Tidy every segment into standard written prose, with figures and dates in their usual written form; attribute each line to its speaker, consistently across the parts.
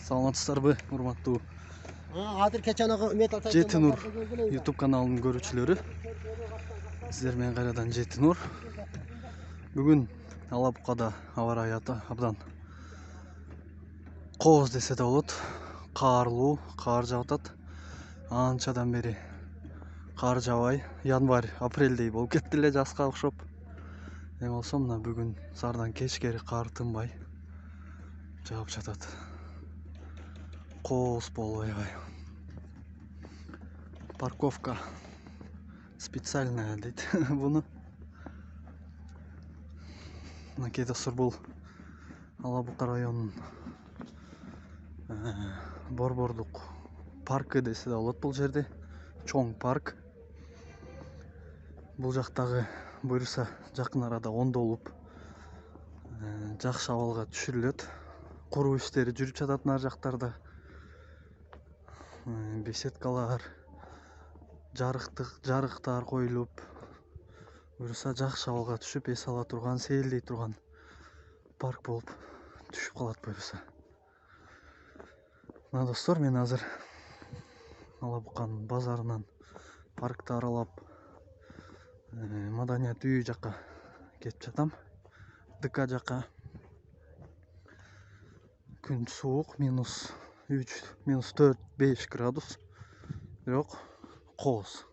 Speaker 1: Саламатсыздарбы, урматтуу Жети Нур YouTube каналынын көрүүчүлөрү. Сиздер менен кайрадан Жети Нур. Бүгүн Ала-Букада аба ырайы абдан кооз десе да болот. Каарлуу, каар жаап атат. Анчадан бери каар жаабай, январь, апрелдей болуп кетти эле, жазга окшоп. Эми болсо мына бүгүн саардан кечкери каар тынбай жаап жатат. Кооз болуп аябай. Парковка специальная дейт буну. Мынакей достор, бул Ала-Бука районунун борбордук паркы десе да болот. Бул жерде чоң парк. Бул жактагы буюрса жакын арада оңдолуп жакшы абалга түшүрүлөт. Куруу иштери жүрүп жатат нар жактарда. Беседкалар, жарыктар коюлуп, буюрса жакшы абалга түшүп эс ала турган, сейилдей турган парк болуп түшүп калат буюрса. Мына достор, мен азыр Ала-Буканын базарынан паркты аралап маданият үйү жака кетип жатам. ДК жака. Күн суук, -3, -4-5 градус. Бирок кооз.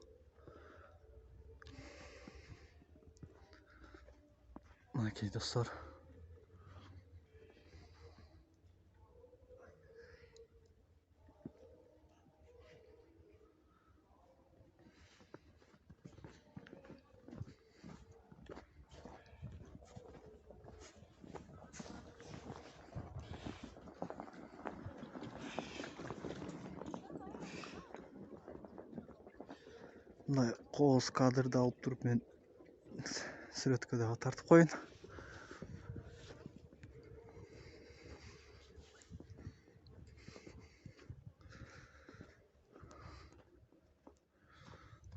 Speaker 1: Мынакей достор. Мындай кооз кадрды алып туруп мен сүрөткө дагы тартып коеюн.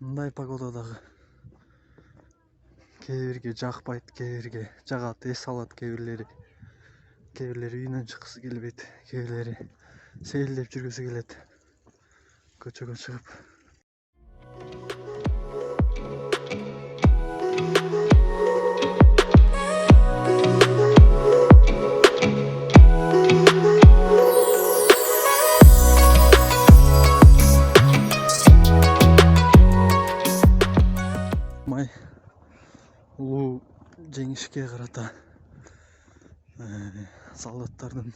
Speaker 1: Мындай погода дагы кээ бирге жакпайт, кээ бирге жагат, эс алат, кээ бирлери үйүнөн чыккысы келбейт, кээ бирлери сейилдеп жүргүсү келет. Көчөгө чыгып улуу жеңишке карата солдаттардын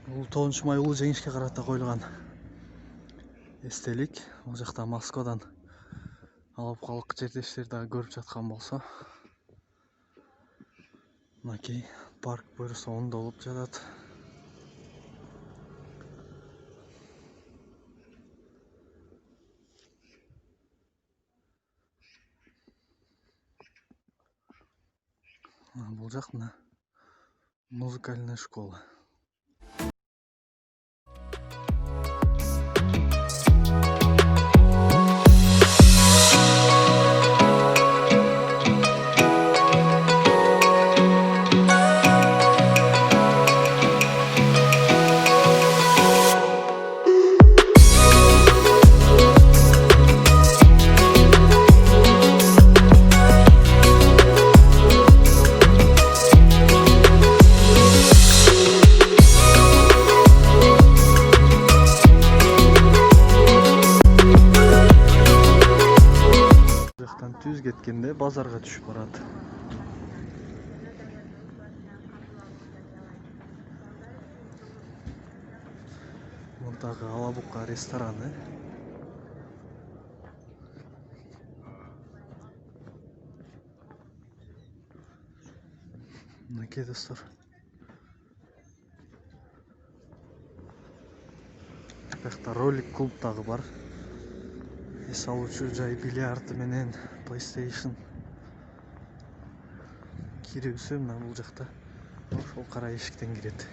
Speaker 1: улуу 9 май улуу жеңишке карата коюлган эстелик. Бул жакта Москвадан алапкалык жердештер дагы көрүп жаткан болсо, мынакей парк буюрса оңдолуп жатат. Бул жак мына музыкальная школа. Түз кеткенде базарга түшүп барат. Мындагы Ала-Бука рестораны. Мынакей достор. Бакта ролик клуб дагы бар. Эс алуучу жай, бильярд менен PlayStation. Кирүүсү мына бул жакта ошол кара эшиктен кирет.